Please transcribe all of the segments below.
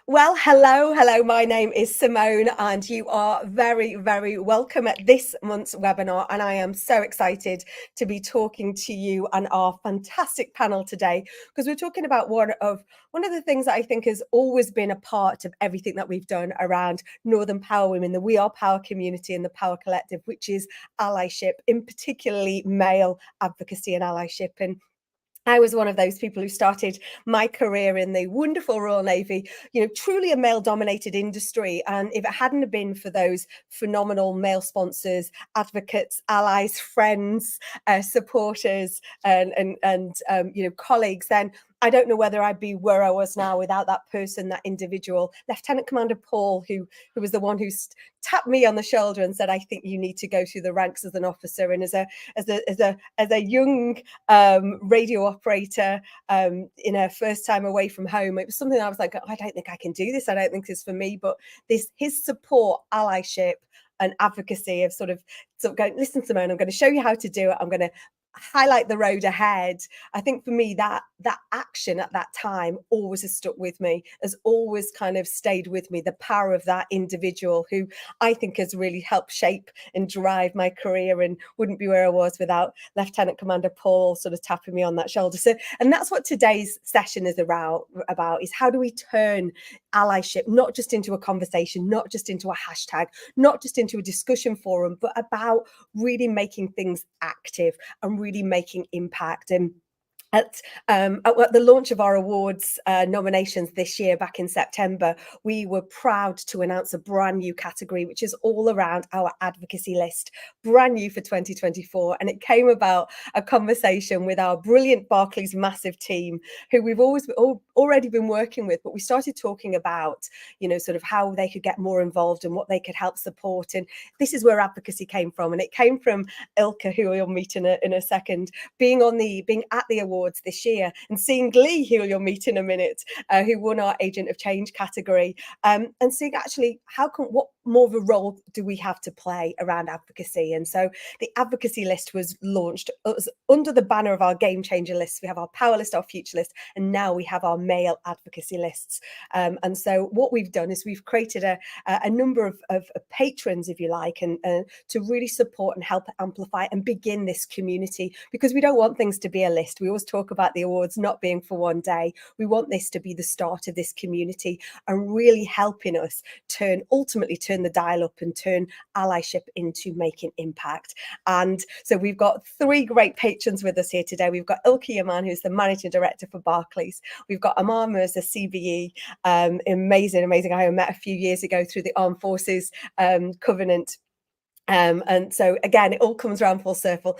Well, hello. My name is Simone, and you are very, very welcome at this month's webinar. And I am so excited to be talking to you and our fantastic panel today, because we're talking about one of the things that I think has always been a part of everything that we've done around Northern Power Women, the We Are Power community and the Power Collective, which is allyship, in particularly male advocacy and allyship. And I was one of those people who started my career in the wonderful Royal Navy, truly a male dominated industry. And if it hadn't been for those phenomenal male sponsors, advocates, allies, friends, supporters, and colleagues, then I don't know whether I'd be where I was now without that person, that individual, Lieutenant Commander Paul, who was the one who tapped me on the shoulder and said, "I think you need to go through the ranks as an officer." And as a young radio operator in her first time away from home, it was something I was like, I don't think I can do this. I don't think this is for me. But his support, allyship, and advocacy of sort of going, "Listen, Simone, I'm going to show you how to do it. I'm going to highlight the road ahead." I think for me that action at that time always has stuck with me, has always kind of stayed with me. The power of that individual who I think has really helped shape and drive my career, and wouldn't be where I was without Lieutenant Commander Paul sort of tapping me on that shoulder. So, and that's what today's session is about is how do we turn allyship not just into a conversation, not just into a hashtag, not just into a discussion forum, but about really making things active and really making impact. And at the launch of our awards nominations this year, back in September, we were proud to announce a brand new category, which is all around our advocacy list, brand new for 2024. And it came about a conversation with our brilliant Barclays Massive team, who we've already been working with, but we started talking about, sort of how they could get more involved and what they could help support. And this is where advocacy came from. And it came from Ilka, who you'll meet in a second, being at the awards this year, and seeing Glee, who you'll meet in a minute, who won our Agent of Change category, and seeing actually what more of a role do we have to play around advocacy. And so the advocacy list was launched. It was under the banner of our game changer lists. We have our power list, our future list, and now we have our male advocacy lists. And so what we've done is we've created a number of patrons, if you like, and to really support and help amplify and begin this community, because we don't want things to be a list. We always talk about the awards not being for one day. We want this to be the start of this community and really helping us ultimately turn the dial up and turn allyship into making impact. And so we've got three great patrons with us here today. We've got Ilka Yaman, who's the Managing Director for Barclays. We've got Amar Mirza, CVE, amazing. I met a few years ago through the Armed Forces Covenant. And so again, it all comes around full circle.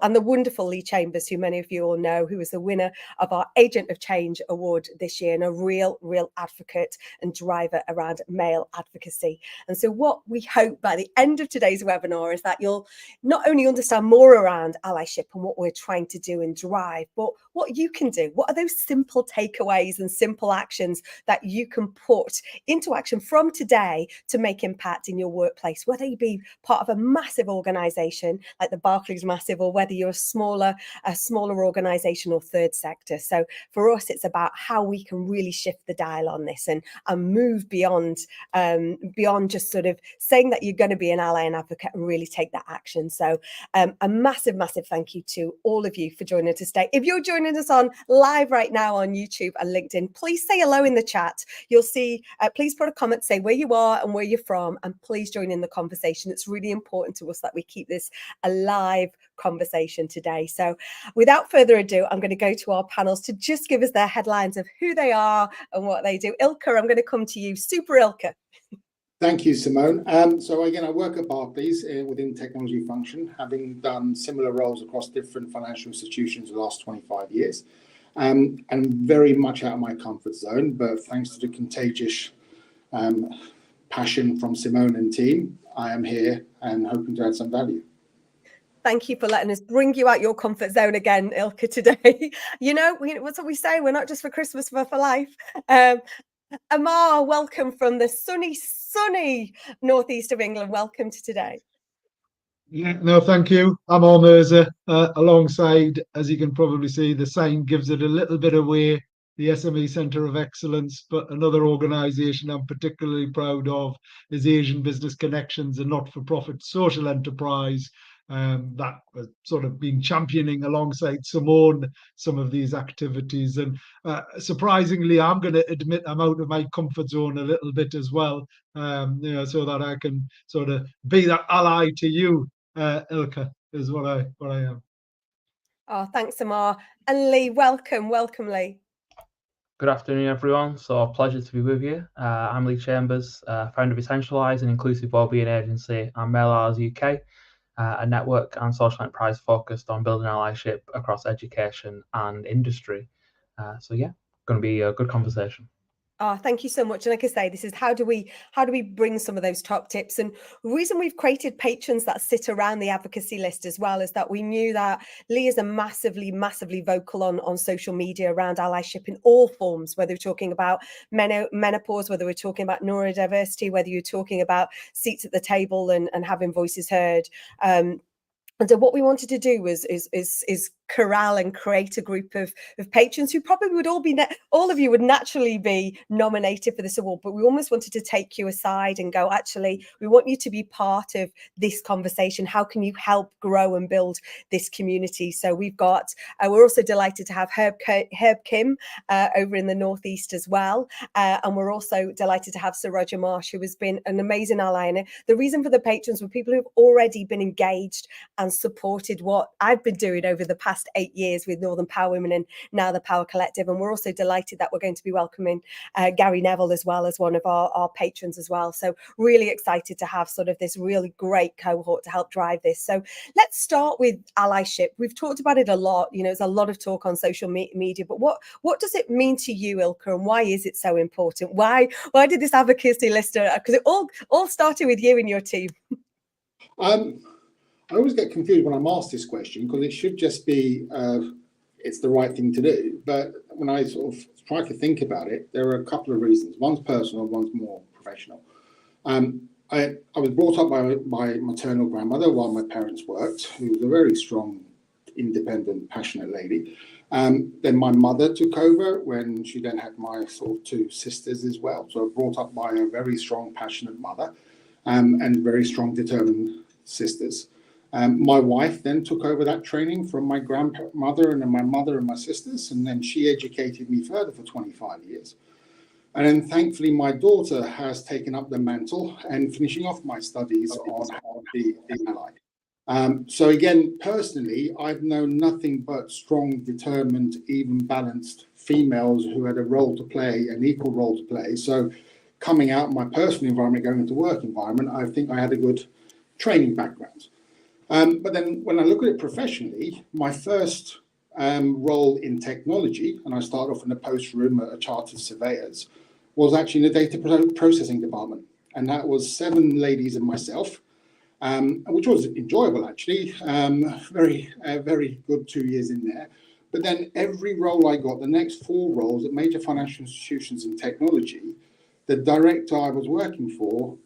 And the wonderful Lee Chambers, who many of you all know, who was the winner of our Agent of Change award this year, and a real advocate and driver around male advocacy. And so what we hope by the end of today's webinar is that you'll not only understand more around allyship and what we're trying to do and drive, but what you can do. What are those simple takeaways and simple actions that you can put into action from today to make impact in your workplace, whether you be part of a massive organization like the Barclays Massive, or whether you're a smaller organization or third sector. So for us, it's about how we can really shift the dial on this and move beyond just sort of saying that you're going to be an ally and advocate, and really take that action. So a massive thank you to all of you for joining us today. If you're joining us on live right now on YouTube and LinkedIn, please say hello in the chat. You'll see, please put a comment, say where you are and where you're from, and please join in the conversation. It's really important to us that we keep this a live conversation today. So without further ado, I'm going to go to our panels to just give us their headlines of who they are and what they do. Ilka, I'm going to come to you. Super Ilka. Thank you, Simone. So again, I work at Barclays within technology function, having done similar roles across different financial institutions the last 25 years, and very much out of my comfort zone. But thanks to the contagious passion from Simone and team, I am here and hoping to add some value. Thank you for letting us bring you out your comfort zone again, Ilka, today. What's what we say? We're not just for Christmas, but for life. Amar, welcome from the sunny northeast of England. Welcome to today. Yeah, no, thank you. I'm Amar Mirza, alongside, as you can probably see, the sign gives it a little bit away. the SME Centre of Excellence, but another organisation I'm particularly proud of is Asian Business Connections, a not-for-profit social enterprise that has sort of been championing alongside Simone some of these activities. And surprisingly, I'm going to admit I'm out of my comfort zone a little bit as well, so that I can sort of be that ally to you, Ilka, is what I am. Oh, thanks, Amar. And Lee, welcome, Lee. Good afternoon, everyone. So, a pleasure to be with you. I'm Lee Chambers, founder of Essentialise, an inclusive wellbeing agency, and Male Allies UK, a network and social enterprise focused on building allyship across education and industry. So, yeah, going to be a good conversation. Oh, thank you so much. And like I say, this is how do we bring some of those top tips? And the reason we've created patrons that sit around the advocacy list as well is that we knew that Lee is a massively vocal on social media around allyship in all forms, whether we're talking about menopause, whether we're talking about neurodiversity, whether you're talking about seats at the table and having voices heard. And so what we wanted to do was is corral and create a group of patrons who probably would all of you would naturally be nominated for this award, but we almost wanted to take you aside and go, actually, we want you to be part of this conversation. How can you help grow and build this community? So we've got, we're also delighted to have Herb Kim over in the Northeast as well. And we're also delighted to have Sir Roger Marsh, who has been an amazing ally. And the reason for the patrons were people who've already been engaged and supported what I've been doing over the past 8 years with Northern Power Women and now the Power Collective. And we're also delighted that we're going to be welcoming Gary Neville as well as one of our patrons as well. So really excited to have sort of this really great cohort to help drive this. So let's start with allyship. We've talked about it a lot. You know, there's a lot of talk on social media, but what does it mean to you, Ilka, and why is it so important? Why did this advocacy list? Because it all started with you and your team. I always get confused when I'm asked this question because it should just be it's the right thing to do. But when I sort of try to think about it, there are a couple of reasons. One's personal, one's more professional. I was brought up by my maternal grandmother while my parents worked, who was a very strong, independent, passionate lady. Then my mother took over when she then had my sort of two sisters as well. So I was brought up by a very strong, passionate mother and very strong, determined sisters. My wife then took over that training from my grandmother and then my mother and my sisters, and then she educated me further for 25 years. And then thankfully, my daughter has taken up the mantle and finishing off my studies on how to be an ally. So again, personally, I've known nothing but strong, determined, even balanced females who had a role to play, an equal role to play. So coming out of my personal environment, going into work environment, I think I had a good training background. But then when I look at it professionally, my first role in technology, and I started off in the post room at a chartered surveyors, was actually in the data processing department. And that was 7 ladies and myself, which was enjoyable, actually. Very good 2 years in there. But then every role I got, the next 4 roles at major financial institutions in technology, the director I was working for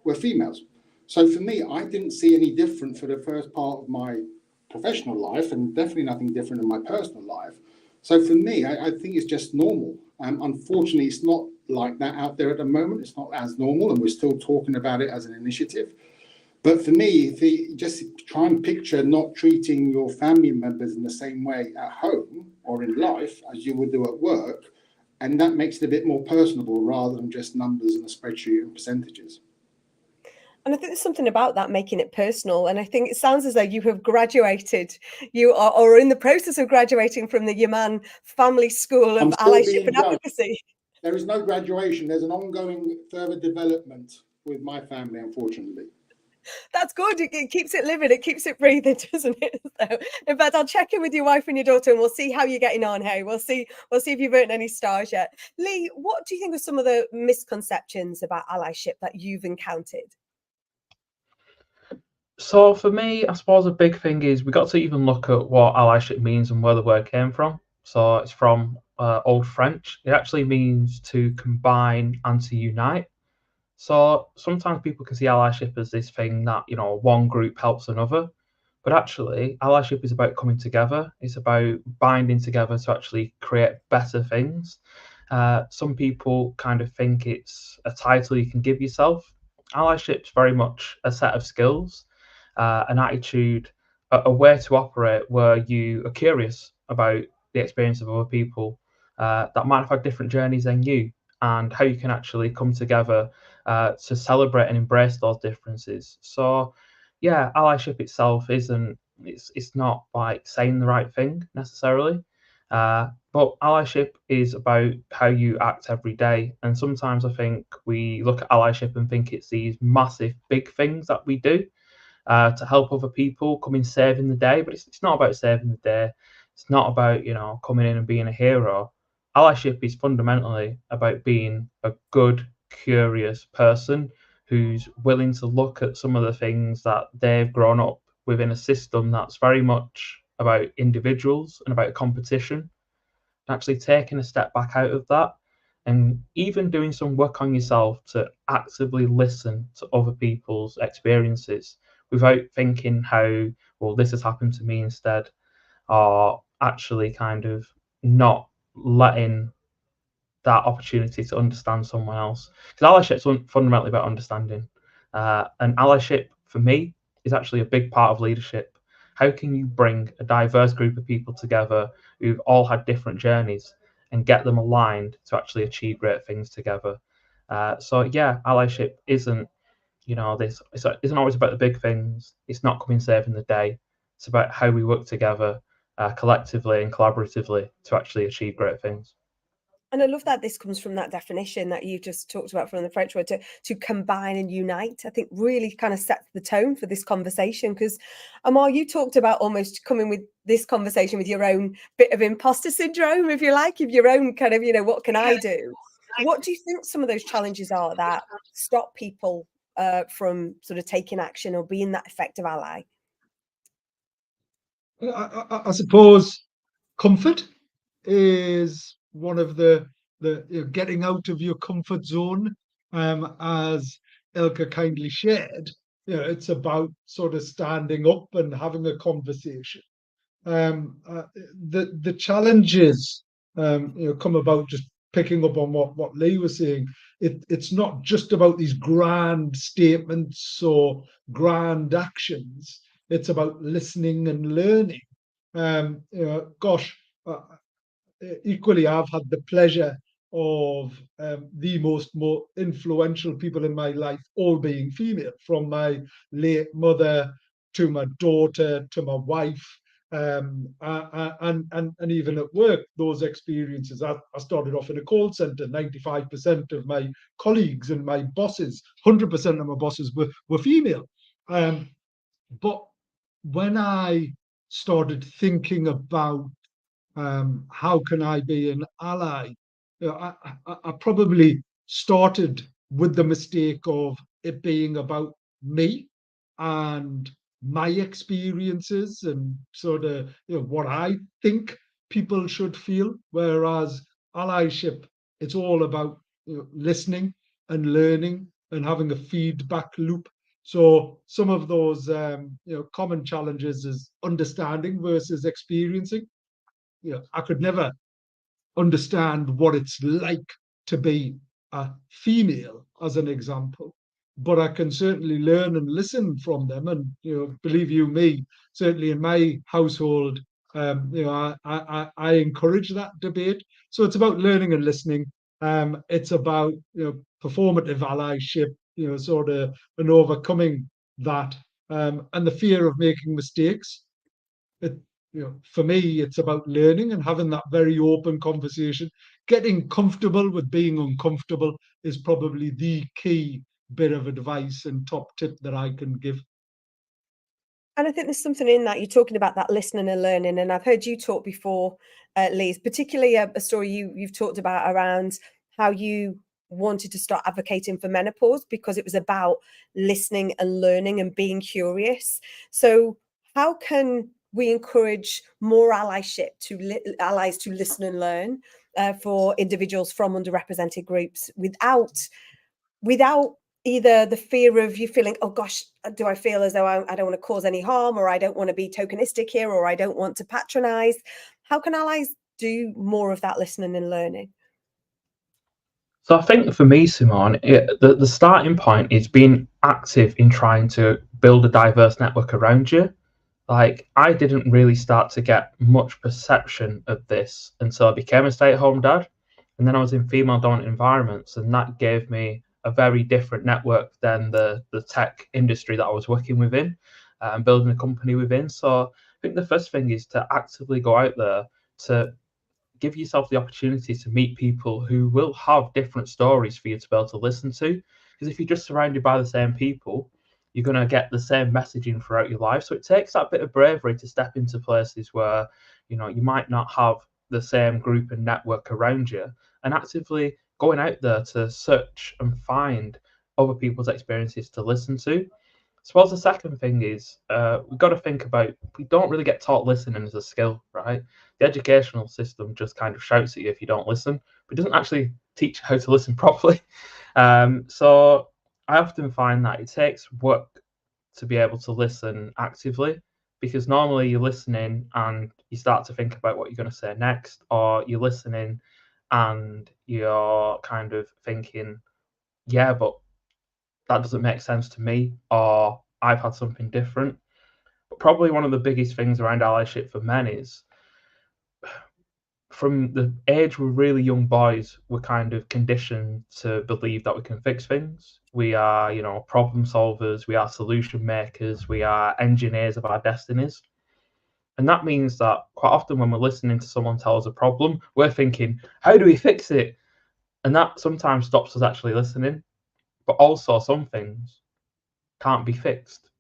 were females. So for me, I didn't see any different for the first part of my professional life, and definitely nothing different in my personal life. So for me, I think it's just normal. Unfortunately, it's not like that out there at the moment. It's not as normal, and we're still talking about it as an initiative. But for me, if you just try and picture not treating your family members in the same way at home or in life as you would do at work, and that makes it a bit more personable rather than just numbers and a spreadsheet and percentages. And I think there's something about that making it personal. And I think it sounds as though you have graduated. You are or in the process of graduating from the Yeman Family School of Allyship and Advocacy. There is no graduation. There's an ongoing further development with my family, unfortunately. That's good. It keeps it living. It keeps it breathing, doesn't it? So, in fact, I'll check in with your wife and your daughter, and we'll see how you're getting on. Hey, we'll see if you've earned any stars yet. Lee, what do you think are some of the misconceptions about allyship that you've encountered? So for me, I suppose a big thing is we got to even look at what allyship means and where the word came from. So it's from Old French. It actually means to combine and to unite. So sometimes people can see allyship as this thing that, you know, one group helps another, but But actually, allyship is about coming together. It's about binding together to actually create better things. Some people kind of think it's a title you can give yourself. Allyship's very much a set of skills, an attitude, a way to operate where you are curious about the experience of other people that might have had different journeys than you, and how you can actually come together to celebrate and embrace those differences. So, yeah, allyship itself isn't. It's not like saying the right thing necessarily. But allyship is about how you act every day. And sometimes I think we look at allyship and think it's these massive, big things that we do to help other people come in saving the day. But it's not about saving the day. It's not about, coming in and being a hero. Allyship is fundamentally about being a good, curious person who's willing to look at some of the things that they've grown up within a system that's very much about individuals and about competition, actually taking a step back out of that and even doing some work on yourself to actively listen to other people's experiences without thinking how, well, this has happened to me instead, or actually kind of not letting that opportunity to understand someone else. Because allyship is fundamentally about understanding. And allyship, for me, is actually a big part of leadership. How can you bring a diverse group of people together who've all had different journeys and get them aligned to actually achieve great things together? So yeah, allyship isn't, this. It isn't always about the big things. It's not coming saving the day. It's about how we work together collectively and collaboratively to actually achieve great things. And I love that this comes from that definition that you just talked about from the French word to combine and unite. I think really kind of sets the tone for this conversation, because Amar, you talked about almost coming with this conversation with your own bit of imposter syndrome, if you like, of your own kind of, what can I do? What do you think some of those challenges are that stop people from sort of taking action or being that effective ally? I suppose comfort is one of the getting out of your comfort zone, as Ilka kindly shared. It's about sort of standing up and having a conversation. The challenges come about, just picking up on what Lee was saying. It's not just about these grand statements or grand actions. It's about listening and learning. Gosh, equally, I've had the pleasure of the more influential people in my life all being female, from my late mother to my daughter to my wife, and even at work, those experiences. I started off in a call center. 95% of my colleagues and my bosses, 100% of my bosses were female. But when I started thinking about how can I be an ally, I probably started with the mistake of it being about me and my experiences and sort of what I think people should feel. Whereas allyship, it's all about listening and learning and having a feedback loop. So some of those common challenges is understanding versus experiencing. I could never understand what it's like to be a female, as an example, but I can certainly learn and listen from them. And believe you me, certainly in my household, I encourage that debate. So it's about learning and listening. It's about performative allyship, sort of, and overcoming that, and the fear of making mistakes. For me, it's about learning and having that very open conversation. Getting comfortable with being uncomfortable is probably the key bit of advice and top tip that I can give. And I think there's something in that. You're talking about that listening and learning, and I've heard you talk before, Liz, particularly a story you've talked about around how you wanted to start advocating for menopause because it was about listening and learning and being curious. So how can we encourage more allyship allies to listen and learn for individuals from underrepresented groups without either the fear of you feeling, oh gosh, do I feel as though I don't want to cause any harm, or I don't want to be tokenistic here, or I don't want to patronize? How can allies do more of that listening and learning? So I think for me, Simone, the starting point is being active in trying to build a diverse network around you. Like, I didn't really start to get much perception of this until I became a stay-at-home dad. And then I was in female-dominant environments, and that gave me a very different network than the tech industry that I was working within and building a company within. So I think the first thing is to actively go out there to give yourself the opportunity to meet people who will have different stories for you to be able to listen to. Because if you're just surrounded by the same people, you're going to get the same messaging throughout your life. So it takes that bit of bravery to step into places where, you know, you might not have the same group and network around you, and actively going out there to search and find other people's experiences to listen to. I suppose the second thing is we've got to think about, we don't really get taught listening as a skill, right? The educational system just kind of shouts at you if you don't listen, but it doesn't actually teach you how to listen properly. So I often find that it takes work to be able to listen actively, because normally you're listening and you start to think about what you're going to say next, or you're listening and you're kind of thinking, yeah, but that doesn't make sense to me, or I've had something different. But probably one of the biggest things around allyship for men is, from the age we're really young boys, we're kind of conditioned to believe that we can fix things. We are, you know, problem solvers, we are solution makers, we are engineers of our destinies. And that means that quite often when we're listening to someone tell us a problem, we're thinking, how do we fix it? And that sometimes stops us actually listening. But also, some things can't be fixed,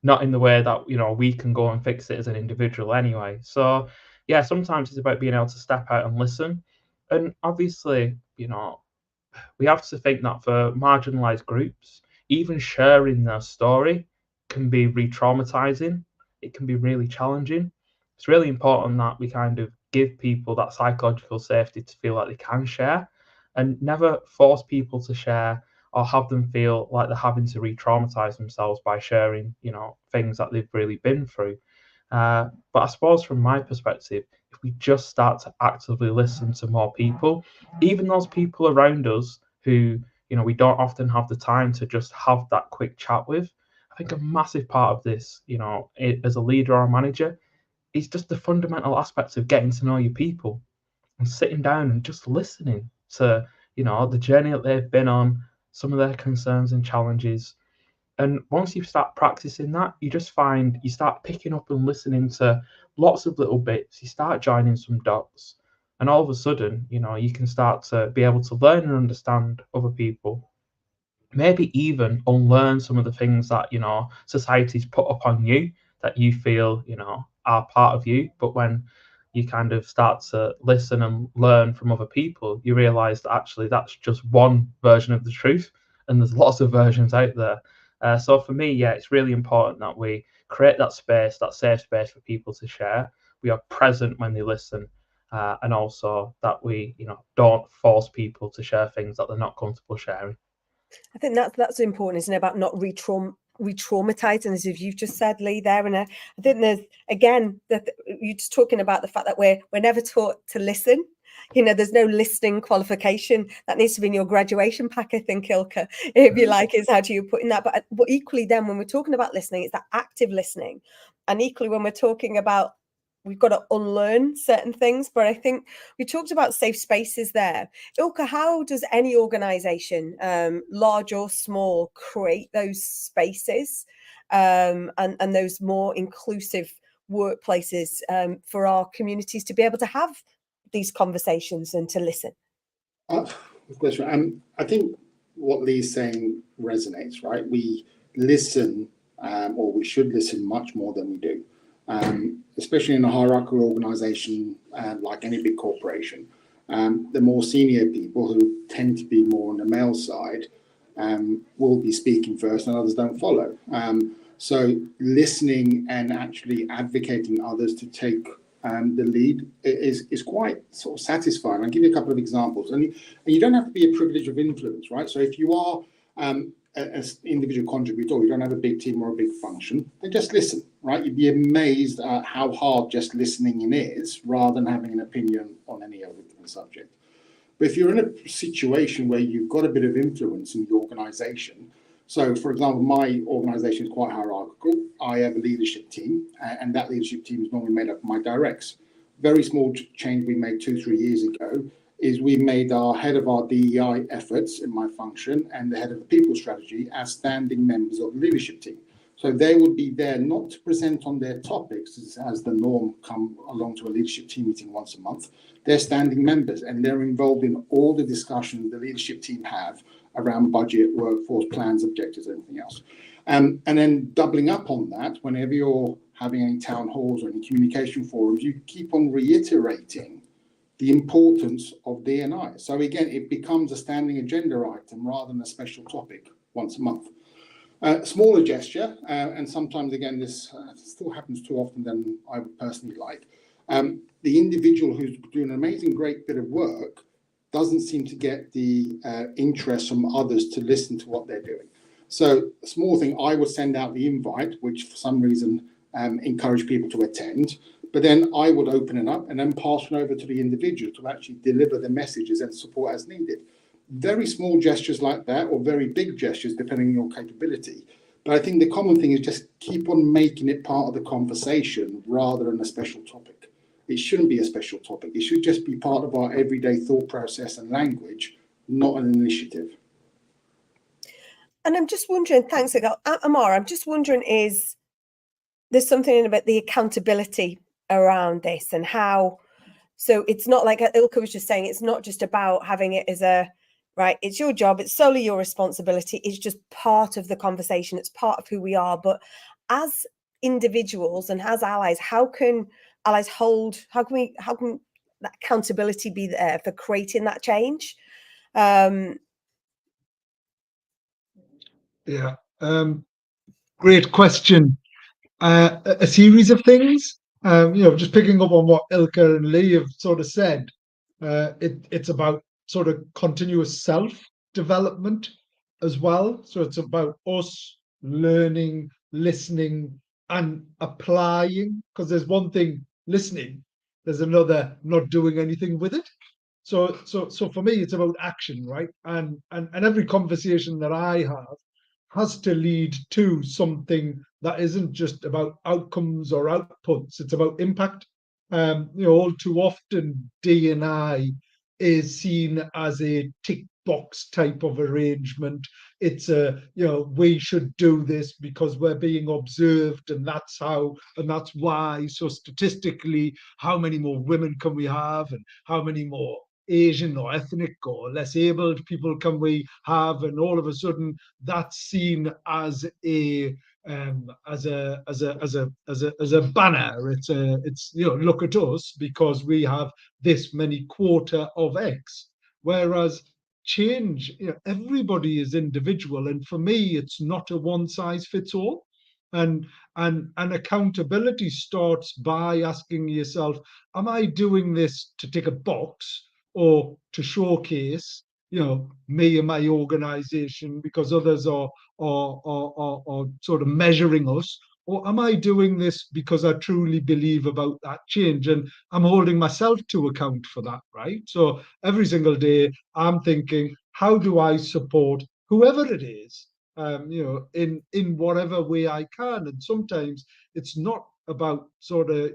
not in the way that, you know, we can go and fix it as an individual anyway. So yeah, sometimes it's about being able to step out and listen. And obviously, you know, we have to think that for marginalized groups, even sharing their story can be re-traumatizing. It can be really challenging. It's really important that we kind of give people that psychological safety to feel like they can share, and never force people to share or have them feel like they're having to re-traumatize themselves by sharing, you know, things that they've really been through. But I suppose from my perspective, if we just start to actively listen to more people, even those people around us who, you know, we don't often have the time to just have that quick chat with, I think a massive part of this, you know, as a leader or a manager, is just the fundamental aspects of getting to know your people and sitting down and just listening to, you know, the journey that they've been on, some of their concerns and challenges. And once you start practicing that, you just find you start picking up and listening to lots of little bits. You start joining some dots, and all of a sudden, you know, you can start to be able to learn and understand other people. Maybe even unlearn some of the things that, you know, society's put upon you that you feel, you know, are part of you. But when you kind of start to listen and learn from other people, you realize that actually that's just one version of the truth, and there's lots of versions out there. So for me, yeah, it's really important that we create that space, that safe space for people to share. We are present when they listen, and also that we, you know, don't force people to share things that they're not comfortable sharing. I think that's important, isn't it, about not re-traumatizing, as if you've just said, Lee, there. And I think there's, again, that you're just talking about the fact that we're never taught to listen. You know, there's no listening qualification that needs to be in your graduation pack, I think, Ilka, if you like, is how do you put in that. But equally, then, when we're talking about listening, it's that active listening. And equally, when we're talking about, we've got to unlearn certain things. But I think we talked about safe spaces there. Ilka, how does any organization, large or small, create those spaces and those more inclusive workplaces for our communities to be able to have these conversations and to listen? I think what Lee's saying resonates, right? We listen, or we should listen much more than we do, especially in a hierarchical organization like any big corporation. The more senior people, who tend to be more on the male side, will be speaking first and others don't follow. So listening and actually advocating others to take the lead is quite sort of satisfying. I'll give you a couple of examples. And you don't have to be a privilege of influence, right? So if you are as individual contributor, or you don't have a big team or a big function, then just listen, right? You'd be amazed at how hard just listening in is, rather than having an opinion on any other subject. But if you're in a situation where you've got a bit of influence in the organisation, so for example, my organisation is quite hierarchical. I have a leadership team, and that leadership team is normally made up of my directs. Very small change we made 2-3 years ago is we made our head of our DEI efforts in my function and the head of the people strategy as standing members of the leadership team. So they would be there not to present on their topics as the norm, come along to a leadership team meeting once a month. They're standing members and they're involved in all the discussions the leadership team have around budget, workforce plans, objectives, everything else. And then doubling up on that, whenever you're having any town halls or any communication forums, you keep on reiterating the importance of D&I. So again, it becomes a standing agenda item rather than a special topic once a month. Smaller gesture, and sometimes again this still happens too often than I would personally like. The individual who's doing an amazing great bit of work doesn't seem to get the interest from others to listen to what they're doing. So a small thing, I would send out the invite, which for some reason encourage people to attend, but then I would open it up and then pass it over to the individual to actually deliver the messages and support as needed. Very small gestures like that, or very big gestures, depending on your capability. But I think the common thing is just keep on making it part of the conversation rather than a special topic. It shouldn't be a special topic. It should just be part of our everyday thought process and language, not an initiative. And I'm just wondering, thanks, Amar, I'm just wondering, is there's something about the accountability around this and how, so it's not like Ilka was just saying, it's not just about having it as a, right, it's your job, it's solely your responsibility, it's just part of the conversation, it's part of who we are. But as individuals and as allies, how can allies how can that accountability be there for creating that change? Yeah, great question. A series of things, just picking up on what Ilka and Lee have sort of said. It's about sort of continuous self-development as well. So it's about us learning, listening, and applying. Because there's one thing listening, there's another not doing anything with it. So for me, it's about action, right? And every conversation that I have has to lead to something that isn't just about outcomes or outputs. It's about impact. All too often, D&I is seen as a tick box type of arrangement. It's we should do this because we're being observed, and that's how, and that's why. So statistically, how many more women can we have, and how many more Asian or ethnic or less abled people can we have? And all of a sudden, that's seen as a banner. It's look at us because we have this many quota of X. Whereas change, everybody is individual, and for me, it's not a one size fits all. And accountability starts by asking yourself, am I doing this to tick a box or to showcase, me and my organization because others are sort of measuring us? Or am I doing this because I truly believe about that change? And I'm holding myself to account for that, right? So every single day I'm thinking, how do I support whoever it is, in whatever way I can? And sometimes it's not about sort of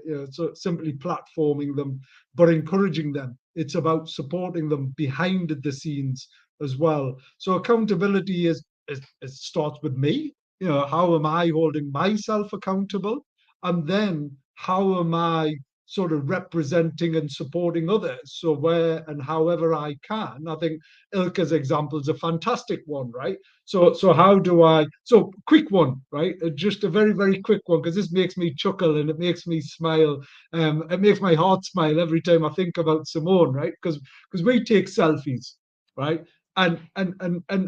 simply platforming them, but encouraging them. It's about supporting them behind the scenes as well. So accountability is it starts with me. How am I holding myself accountable? And then how am I sort of representing and supporting others? So where and however I can. I think Ilka's example is a fantastic one, right? So how do I, so quick one, right? Just a very, very quick one, because this makes me chuckle and it makes me smile. It makes my heart smile every time I think about Simone, right? Because we take selfies, right? And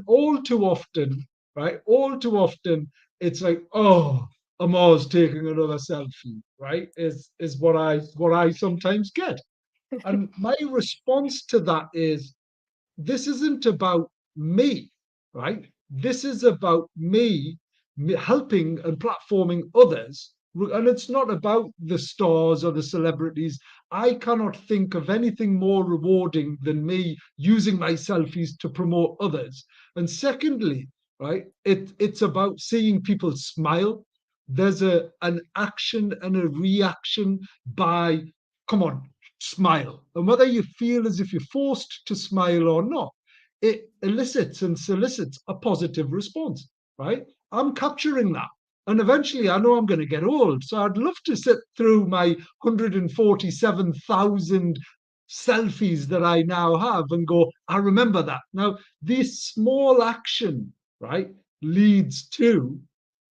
all too often, right? All too often, it's like, oh, Amar's taking another selfie, right? Is what I sometimes get. And my response to that is, this isn't about me, right? This is about me helping and platforming others. And it's not about the stars or the celebrities. I cannot think of anything more rewarding than me using my selfies to promote others. And secondly, right, it's about seeing people smile. There's an action and a reaction by, come on, smile. And whether you feel as if you're forced to smile or not, it elicits and solicits a positive response, right? I'm capturing that. And eventually I know I'm going to get old. So I'd love to sit through my 147,000 selfies that I now have and go, I remember that. Now, this small action, right, leads to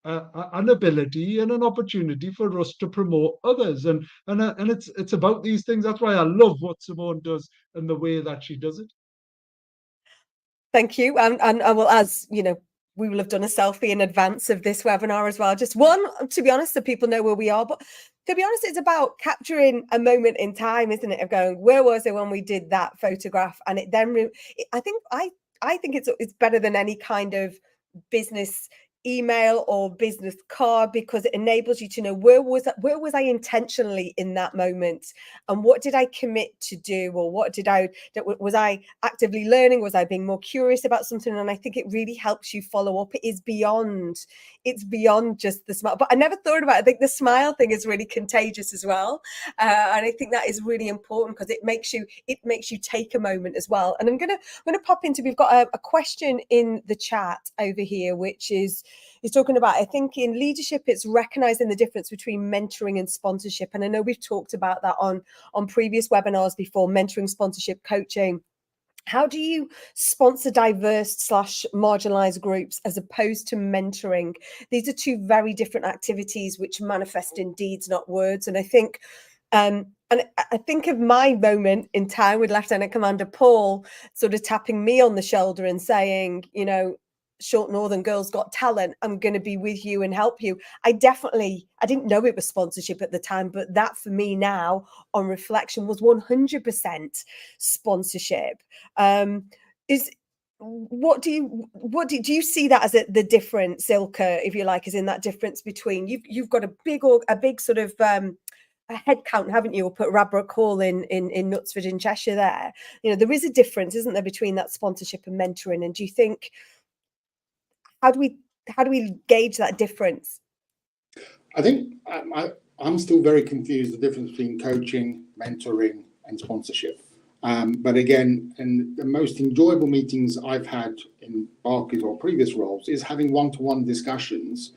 an ability and an opportunity for us to promote others. And it's about these things. That's why I love what Simone does and the way that she does it. Thank you. And I will, as you know, we will have done a selfie in advance of this webinar as well. Just one, to be honest, so people know where we are. But to be honest, it's about capturing a moment in time, isn't it? Of going, where was it when we did that photograph? And it then, I think it's better than any kind of business email or business card, because it enables you to know where was I intentionally in that moment, and what did I commit to do, or was I actively learning, was I being more curious about something? And I think it really helps you follow up. It's beyond just the smile. But I never thought about it. I think the smile thing is really contagious as well, and I think that is really important, because it makes you take a moment as well. And I'm gonna pop into, we've got a question in the chat over here, which is talking about, I think in leadership, it's recognizing the difference between mentoring and sponsorship. And I know we've talked about that on previous webinars before, mentoring, sponsorship, coaching. How do you sponsor diverse / marginalized groups as opposed to mentoring? These are two very different activities which manifest in deeds, not words. And I think, and I think of my moment in time with Lieutenant Commander Paul sort of tapping me on the shoulder and saying, you know, Short Northern Girls Got Talent, I'm going to be with you and help you. I didn't know it was sponsorship at the time, but that for me now on reflection was 100% sponsorship. Do you see that as the difference, Ilka, if you like, is in that difference between you've got a big sort of a head count, haven't you, up at Radbrook Hall in Knutsford in Cheshire there? You know, there is a difference, isn't there, between that sponsorship and mentoring? And do you think, how do we gauge that difference? I think I'm still very confused the difference between coaching, mentoring, and sponsorship. But again, in the most enjoyable meetings I've had in Barclays or previous roles is having one-to-one discussions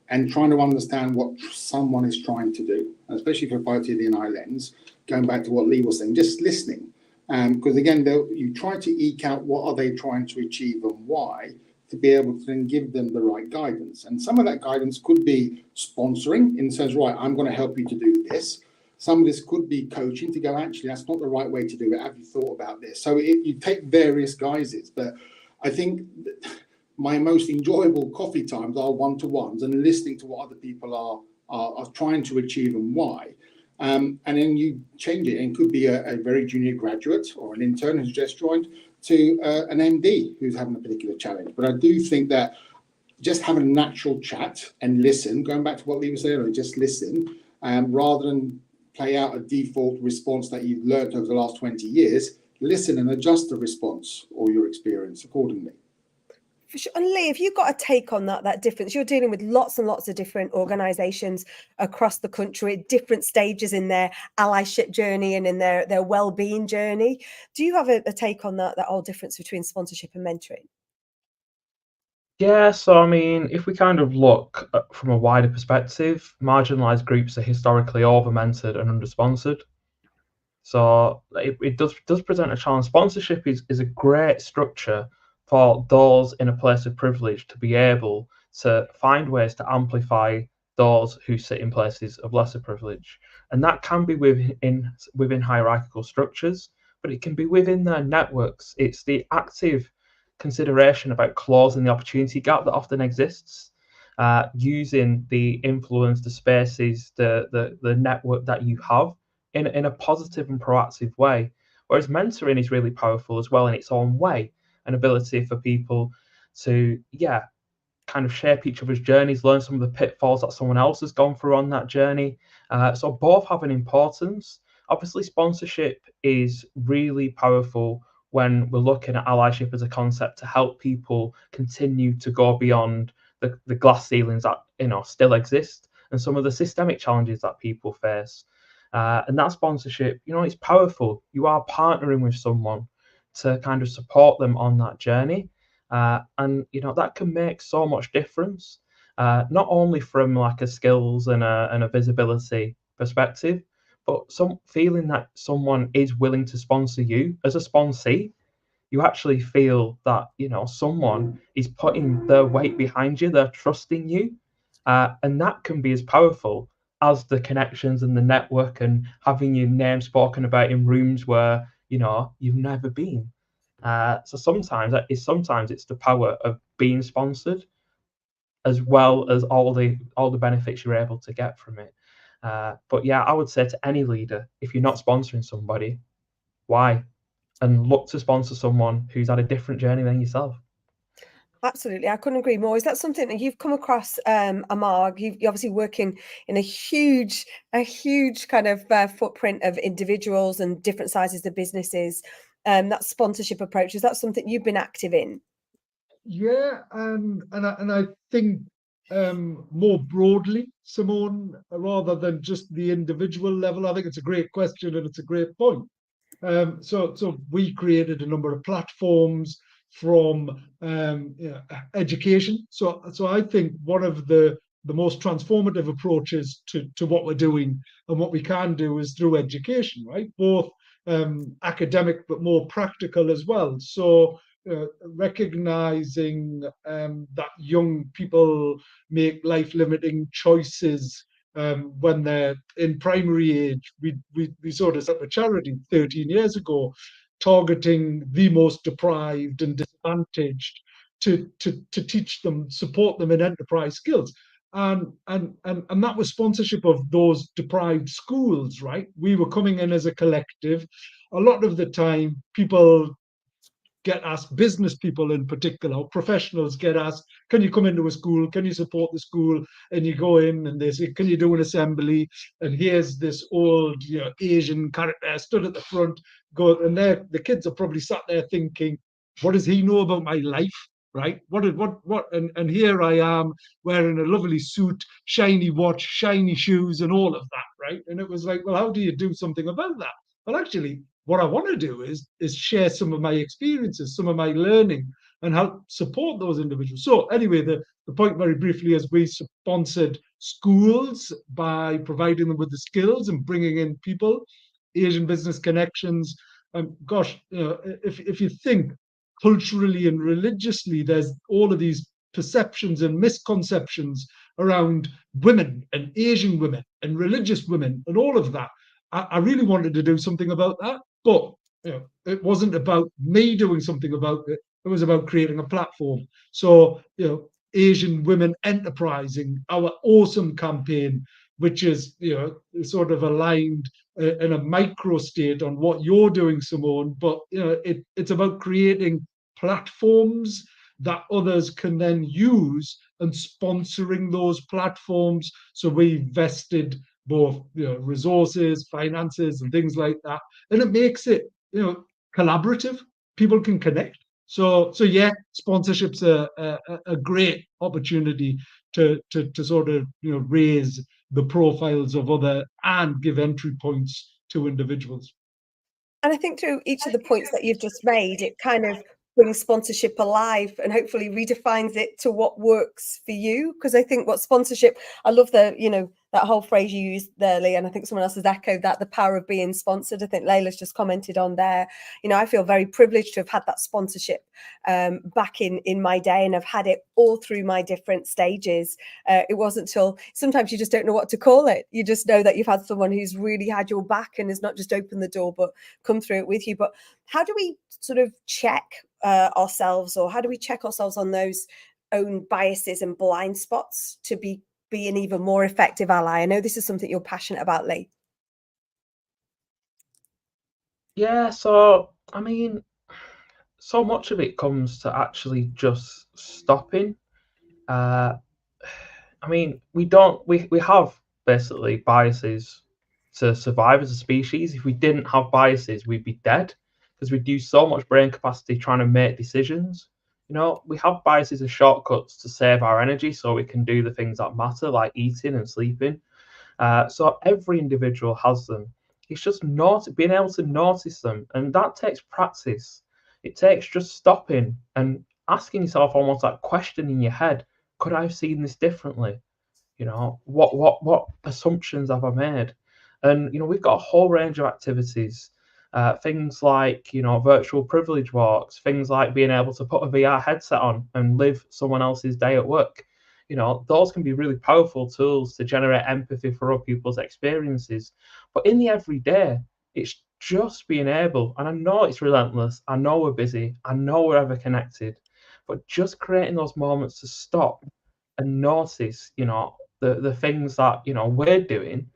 and trying to understand what someone is trying to do, especially for Party of the NI lens, going back to what Lee was saying, just listening. Because again, you try to eke out what are they trying to achieve and why, to be able to then give them the right guidance. And some of that guidance could be sponsoring, in the sense, right, I'm going to help you to do this. Some of this could be coaching, to go, actually, that's not the right way to do it. Have you thought about this? So you take various guises. But I think my most enjoyable coffee times are one-to-ones and listening to what other people are trying to achieve and why. And then you change it. And it could be a very junior graduate or an intern who's just joined, to an MD who's having a particular challenge. But I do think that just having a natural chat and listen, going back to what Lee was saying earlier, just listen, rather than play out a default response that you've learned over the last 20 years, listen and adjust the response or your experience accordingly. For sure. And Lee, if you've got a take on that difference, you're dealing with lots and lots of different organisations across the country at different stages in their allyship journey and in their well-being journey. Do you have a take on that whole difference between sponsorship and mentoring? Yeah, so I mean, if we kind of look from a wider perspective, marginalised groups are historically over-mentored and under-sponsored. So it does present a challenge. Sponsorship is a great structure for those in a place of privilege to be able to find ways to amplify those who sit in places of lesser privilege. And that can be within hierarchical structures, but it can be within their networks. It's the active consideration about closing the opportunity gap that often exists, using the influence, the spaces, the network that you have in a positive and proactive way. Whereas mentoring is really powerful as well in its own way, an ability for people to, kind of shape each other's journeys, learn some of the pitfalls that someone else has gone through on that journey. So both have an importance. Obviously, sponsorship is really powerful when we're looking at allyship as a concept to help people continue to go beyond the glass ceilings that still exist and some of the systemic challenges that people face. And that sponsorship, it's powerful. You are partnering with someone to kind of support them on that journey. And that can make so much difference, not only from like a skills and a visibility perspective, but some feeling that someone is willing to sponsor you as a sponsee. You actually feel that someone is putting their weight behind you, they're trusting you, and that can be as powerful as the connections and the network and having your name spoken about in rooms where you've never been. So sometimes it's the power of being sponsored, as well as all the benefits you're able to get from it. But yeah, I would say to any leader, if you're not sponsoring somebody, why? And look to sponsor someone who's had a different journey than yourself. Absolutely, I couldn't agree more. Is that something that you've come across, Amar? You're obviously working in a huge kind of footprint of individuals and different sizes of businesses. That sponsorship approach, is that something you've been active in? Yeah, and I think more broadly, Simone, rather than just the individual level, I think it's a great question and it's a great point. So we created a number of platforms from education. So I think one of the most transformative approaches to what we're doing and what we can do is through education, right? Both academic but more practical as well. So recognizing that young people make life-limiting choices when they're in primary age. We sort of set up a charity 13 years ago targeting the most deprived and disadvantaged to teach them, support them in enterprise skills. And that was sponsorship of those deprived schools, right? We were coming in as a collective. A lot of the time, people get asked, business people in particular, professionals get asked, can you come into a school? Can you support the school? And you go in and they say, can you do an assembly? And here's this old Asian character stood at the front, and the kids are probably sat there thinking, what does he know about my life? Right? What? And here I am wearing a lovely suit, shiny watch, shiny shoes, and all of that, right? And it was like, well, how do you do something about that? Well, actually, what I want to do is share some of my experiences, some of my learning, and help support those individuals. So anyway, the point very briefly is we sponsored schools by providing them with the skills and bringing in people, Asian business connections. Gosh, if you think culturally and religiously, there's all of these perceptions and misconceptions around women and Asian women and religious women and all of that. I really wanted to do something about that, but it wasn't about me doing something about it. It was about creating a platform. So, Asian Women Enterprising, our awesome campaign, which is, sort of aligned in a micro state on what you're doing, Simone. But, it's about creating platforms that others can then use and sponsoring those platforms. So we vested both resources, finances, and things like that, and it makes it collaborative. People can connect. So yeah, sponsorship's a great opportunity to sort of raise the profiles of other and give entry points to individuals. And I think through each of the points that you've just made, it kind of brings sponsorship alive and hopefully redefines it to what works for you. Because I think what sponsorship, I love that whole phrase you used there, Lee, and I think someone else has echoed that, the power of being sponsored. I think Layla's just commented on there. I feel very privileged to have had that sponsorship back in my day, and I've had it all through my different stages. It wasn't till sometimes you just don't know what to call it. You just know that you've had someone who's really had your back and has not just opened the door, but come through it with you. But how do we sort of check ourselves, or how do we check ourselves on those own biases and blind spots to be an even more effective ally? I know this is something you're passionate about, Lee. Yeah, so I mean, so much of it comes to actually just stopping. I mean, we have basically biases to survive as a species. If we didn't have biases, we'd be dead because we do so much brain capacity trying to make decisions. We have biases as shortcuts to save our energy so we can do the things that matter, like eating and sleeping. So every individual has them. It's just not being able to notice them, and that takes practice. It takes just stopping and asking yourself almost that question in your head: could I have seen this differently? What assumptions have I made? And we've got a whole range of activities, things like virtual privilege walks, things like being able to put a VR headset on and live someone else's day at work. Those can be really powerful tools to generate empathy for other people's experiences. But in the everyday, it's just being able, and I know it's relentless, I know we're busy, I know we're ever connected, but just creating those moments to stop and notice, the things that we're doing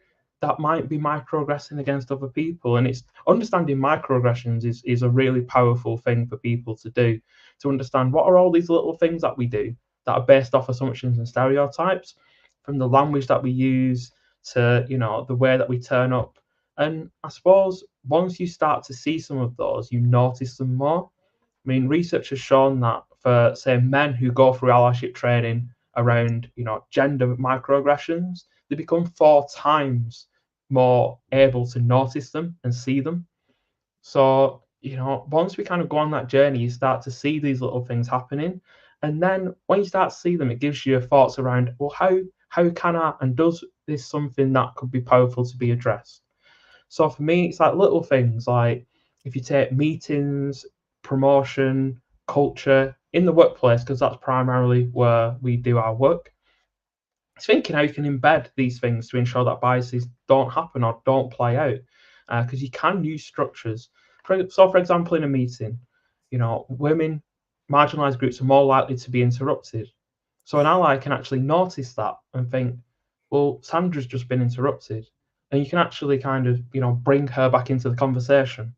that might be microaggressing against other people. And it's understanding microaggressions is a really powerful thing for people to do, to understand what are all these little things that we do that are based off assumptions and stereotypes, from the language that we use to the way that we turn up. And I suppose once you start to see some of those, you notice them more. I mean, research has shown that for, say, men who go through allyship training around, gender microaggressions, they become 4 times more able to notice them and see them. So, once we kind of go on that journey, you start to see these little things happening. And then when you start to see them, it gives you thoughts around, well, how can I, and does this something that could be powerful to be addressed? So for me, it's like little things like if you take meetings, promotion, culture in the workplace, because that's primarily where we do our work. It's thinking how you can embed these things to ensure that biases don't happen or don't play out, because you can use structures. For example, in a meeting, women, marginalised groups are more likely to be interrupted. So an ally can actually notice that and think, well, Sandra's just been interrupted. And you can actually kind of, bring her back into the conversation,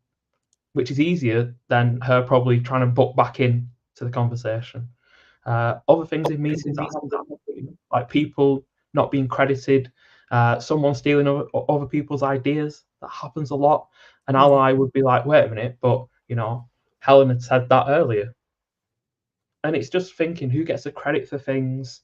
which is easier than her probably trying to butt back in to the conversation. Other things in meetings that happen, like people not being credited, someone stealing other people's ideas, that happens a lot. An ally would be like, wait a minute, but, Helen had said that earlier. And it's just thinking who gets the credit for things,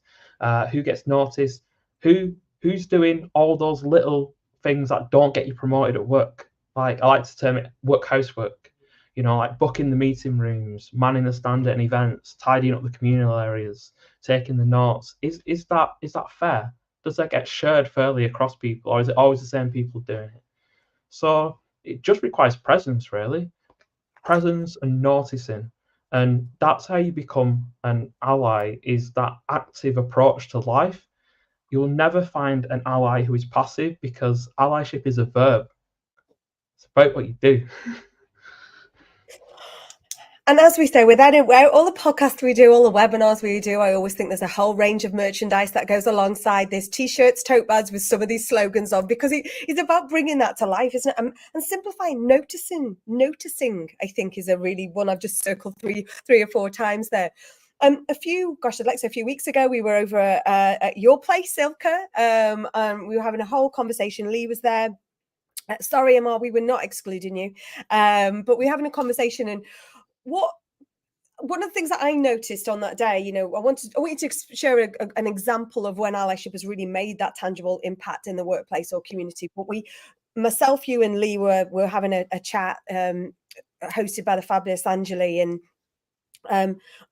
who gets noticed, who's doing all those little things that don't get you promoted at work. Like I like to term it work housework, like booking the meeting rooms, manning the stand at events, tidying up the communal areas, taking the notes. Is that fair? Does that get shared fairly across people, or is it always the same people doing it? So it just requires presence, really. Presence and noticing. And that's how you become an ally, is that active approach to life. You'll never find an ally who is passive, because allyship is a verb. It's about what you do. And as we say, with all the podcasts we do, all the webinars we do, I always think there's a whole range of merchandise that goes alongside this. T-shirts, tote bags with some of these slogans on, because it's about bringing that to life, isn't it? And simplifying, noticing, I think, is a really one I've just circled three or four times there. I'd like to say a few weeks ago, we were over at your place, Ilka, and we were having a whole conversation. Lee was there. Sorry, Amar, we were not excluding you, but we were having a conversation. And one of the things that I noticed on that day, I want you to share an example of when allyship has really made that tangible impact in the workplace or community. But myself, you and Lee were having a chat hosted by the fabulous Anjali, and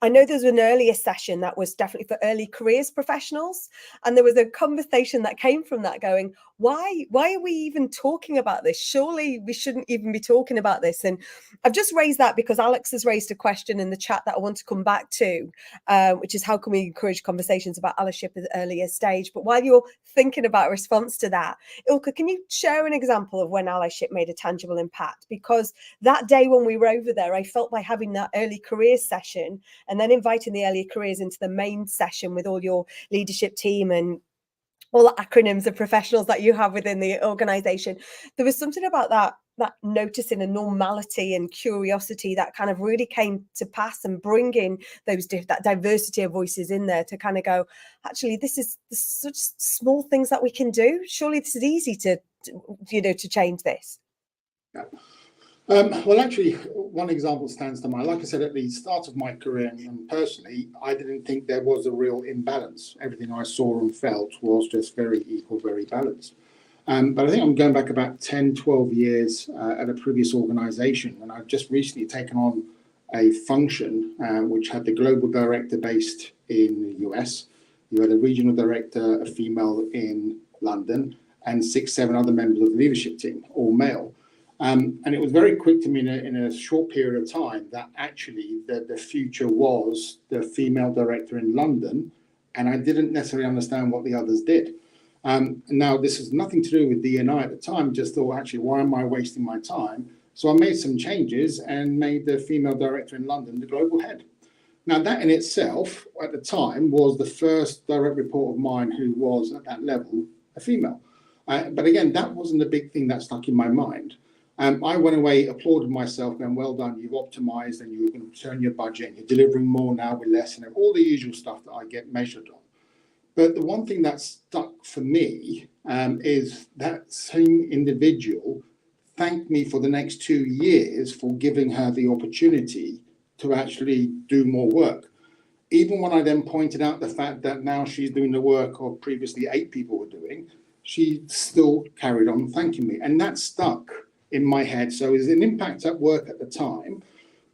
I know there's an earlier session that was definitely for early careers professionals, and there was a conversation that came from that going, why are we even talking about this? Surely we shouldn't even be talking about this. And I've just raised that because Alex has raised a question in the chat that I want to come back to, which is how can we encourage conversations about allyship at an earlier stage? But while you're thinking about a response to that, Ilka, can you share an example of when allyship made a tangible impact? Because that day when we were over there, I felt by having that early careers session and then inviting the early careers into the main session with all your leadership team and all the acronyms of professionals that you have within the organization. There was something about that noticing a normality and curiosity that kind of really came to pass, and bringing that diversity of voices in there to kind of go, actually, this is such small things that we can do. Surely this is easy to change this. Yeah. Well, actually, one example stands to mind. Like I said, at the start of my career, and personally, I didn't think there was a real imbalance. Everything I saw and felt was just very equal, very balanced. But I think I'm going back about 10, 12 years at a previous organization, and I've just recently taken on a function which had the global director based in the US. You had a regional director, a female in London, and 6, 7 other members of the leadership team, all male. And it was very quick to me in a short period of time that actually the future was the female director in London, and I didn't necessarily understand what the others did. Now, this has nothing to do with D&I at the time, just thought, actually, why am I wasting my time? So I made some changes and made the female director in London the global head. Now, that in itself, at the time, was the first direct report of mine who was at that level a female. But again, that wasn't the big thing that stuck in my mind. I went away, applauded myself, and well done, you've optimized and you're going to turn your budget and you're delivering more now with less, and all the usual stuff that I get measured on. But the one thing that stuck for me is that same individual thanked me for the next 2 years for giving her the opportunity to actually do more work. Even when I then pointed out the fact that now she's doing the work of previously 8 people were doing, she still carried on thanking me. And that stuck in my head. So it was an impact at work at the time.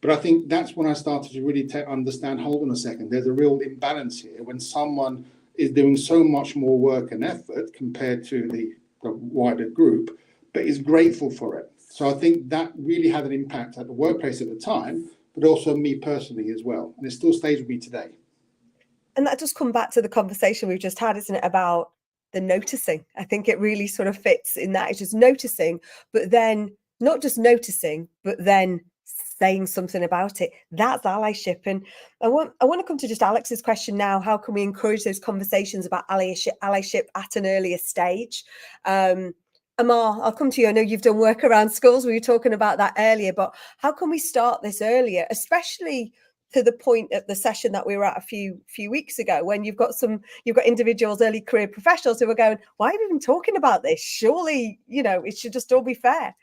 But I think that's when I started to really understand, hold on a second, there's a real imbalance here when someone is doing so much more work and effort compared to the wider group, but is grateful for it. So I think that really had an impact at the workplace at the time, but also me personally as well. And it still stays with me today. And that does come back to the conversation we've just had, isn't it, about the noticing? I think it really sort of fits in that. It's just noticing, but then not just noticing, but then saying something about it. That's allyship. And I want to come to just Alex's question now. How can we encourage those conversations about allyship at an earlier stage? Amar, I'll come to you. I know you've done work around schools. We were talking about that earlier, but how can we start this earlier, especially to the point at the session that we were at a few weeks ago, when you've got individuals, early career professionals, who are going, why are we even talking about this? Surely, it should just all be fair.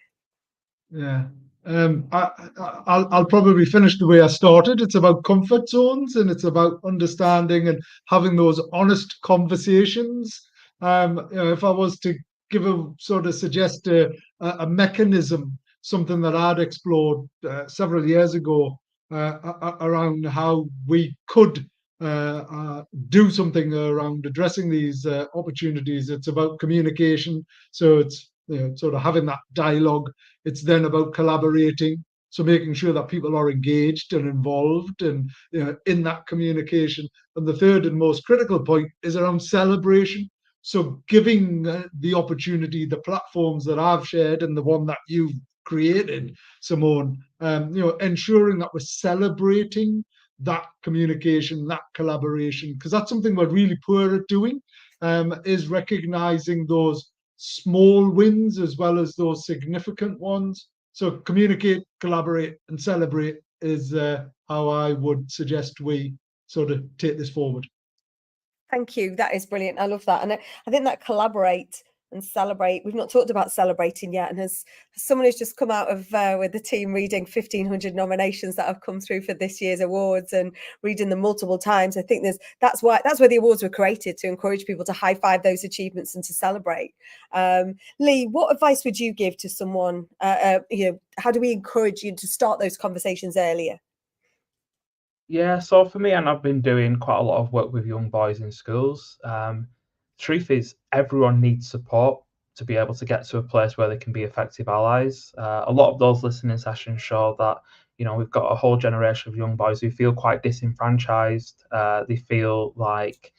Yeah. I'll probably finish the way I started. It's about comfort zones, and it's about understanding and having those honest conversations. If I was to suggest a mechanism, something that I'd explored several years ago around how we could do something around addressing these opportunities. It's about communication. So it's sort of having that dialogue. It's then about collaborating. So making sure that people are engaged and involved and in that communication. And the third and most critical point is around celebration. So giving the opportunity, the platforms that I've shared and the one that you've created, Simone, ensuring that we're celebrating that communication, that collaboration, because that's something we're really poor at doing, is recognizing those small wins as well as those significant ones. So communicate, collaborate, and celebrate is how I would suggest we sort of take this forward. Thank you. That is brilliant. I love that. And I think that collaborate and celebrate, we've not talked about celebrating yet. And as someone who's just come out of with the team reading 1,500 nominations that have come through for this year's awards and reading them multiple times, I think that's where the awards were created, to encourage people to high five those achievements and to celebrate. Lee, what advice would you give to someone? How do we encourage you to start those conversations earlier? Yeah, so for me, and I've been doing quite a lot of work with young boys in schools. Truth is, everyone needs support to be able to get to a place where they can be effective allies. A lot of those listening sessions show that, we've got a whole generation of young boys who feel quite disenfranchised. They feel like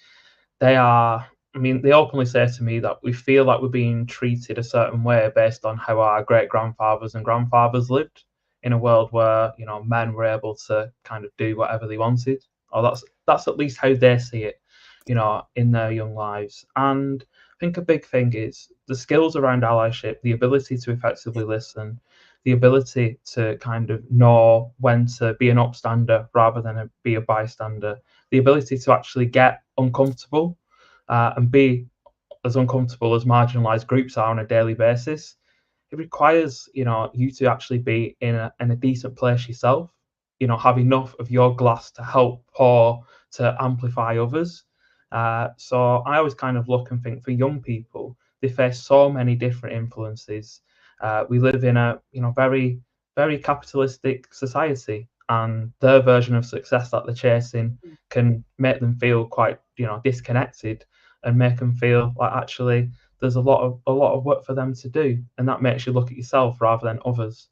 they openly say to me that we feel like we're being treated a certain way based on how our great-grandfathers and grandfathers lived in a world where, men were able to kind of do whatever they wanted. Or that's at least how they see it, in their young lives. And think a big thing is the skills around allyship, the ability to effectively listen, the ability to kind of know when to be an upstander rather than be a bystander, the ability to actually get uncomfortable and be as uncomfortable as marginalized groups are on a daily basis. It requires, you to actually be in a decent place yourself, have enough of your glass to help pour, to amplify others. So I always kind of look and think, for young people, they face so many different influences. We live in a very, very capitalistic society, and their version of success that they're chasing can make them feel quite disconnected, and make them feel like actually there's a lot of work for them to do, and that makes you look at yourself rather than others.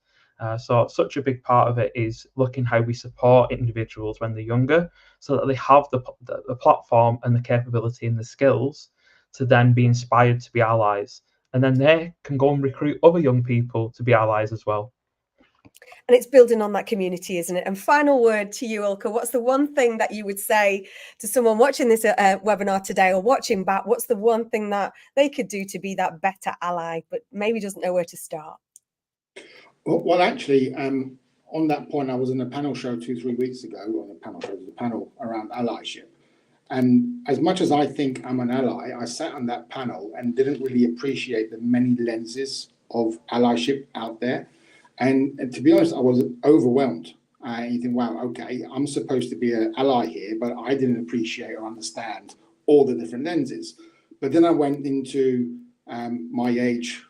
So such a big part of it is looking how we support individuals when they're younger, so that they have the platform and the capability and the skills to then be inspired to be allies, and then they can go and recruit other young people to be allies as well. And it's building on that community, isn't it? And final word to you, Ilka, what's the one thing that you would say to someone watching this webinar today, or watching back? What's the one thing that they could do to be that better ally, but maybe doesn't know where to start? Well, actually, on that point, I was in a panel show 2-3 weeks ago. On a panel show, there was a panel around allyship. And as much as I think I'm an ally, I sat on that panel and didn't really appreciate the many lenses of allyship out there. And to be honest, I was overwhelmed. You think, wow, okay, I'm supposed to be an ally here, but I didn't appreciate or understand all the different lenses. But then I went into my age,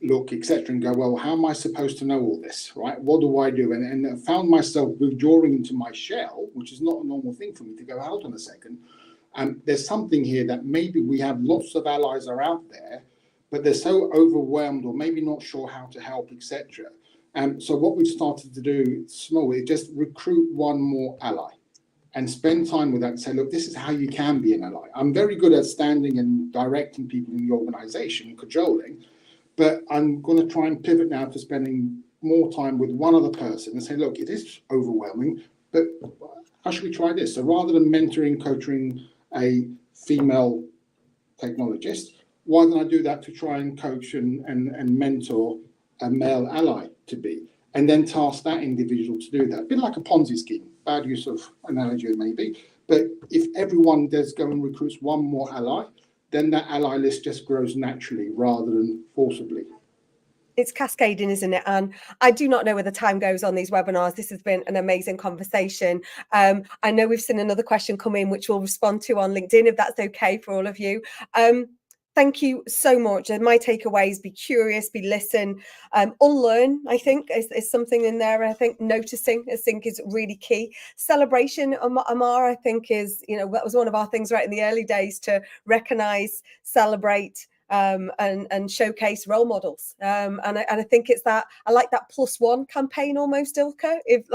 look, etc., and go, well, how am I supposed to know all this, right? What do I do? And I found myself withdrawing into my shell, which is not a normal thing for me to go, hold on a second. There's something here that maybe we have lots of allies are out there, but they're so overwhelmed or maybe not sure how to help, etc. So what we've started to do small is just recruit one more ally and spend time with that and say, look, this is how you can be an ally. I'm very good at standing and directing people in the organization, cajoling, but I'm going to try and pivot now to spending more time with one other person and say, look, it is overwhelming, but how should we try this? So rather than mentoring, coaching a female technologist, why don't I do that to try and coach and mentor a male ally to be, and then task that individual to do that. A bit like a Ponzi scheme, bad use of analogy maybe, but if everyone does go and recruits one more ally, then that ally list just grows naturally rather than forcibly. It's cascading, isn't it? And I do not know where the time goes on these webinars. This has been an amazing conversation. I know we've seen another question come in, which we'll respond to on LinkedIn, if that's okay for all of you. Thank you so much. And my takeaways: be curious, be listen, unlearn, I think is something in there. I think noticing, I think, is really key. Celebration, Amar, I think is, that was one of our things right in the early days, to recognize, celebrate, and showcase role models. And I think it's that, I like that +1 campaign almost, Ilka, if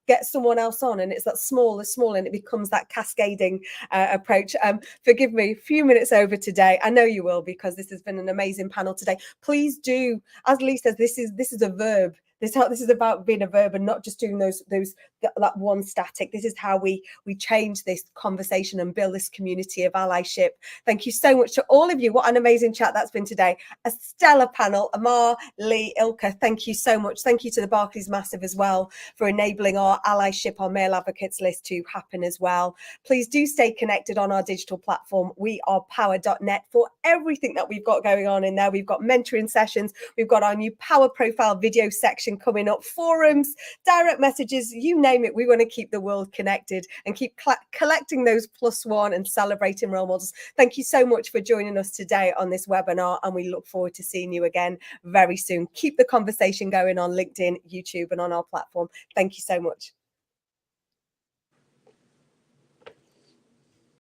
get someone else on, and it's that small and it becomes that cascading approach. Forgive me, a few minutes over today. I know you will, because this has been an amazing panel today. Please do, as Lee says, this is a verb. This is about being a verb and not just doing that one static. This is how we change this conversation and build this community of allyship. Thank you so much to all of you. What an amazing chat that's been today. A stellar panel. Amar, Lee, Ilka, thank you so much. Thank you to the Barclays Massive as well for enabling our allyship, our male advocates list to happen as well. Please do stay connected on our digital platform. We are power.net for everything that we've got going on in there. We've got mentoring sessions. We've got our new Power Profile video section coming up, forums, direct messages, you name it. We want to keep the world connected and keep collecting those +1 and celebrating role models. Thank you so much for joining us today on this webinar, and we look forward to seeing you again very soon. Keep the conversation going on LinkedIn, YouTube, and on our platform. Thank you so much.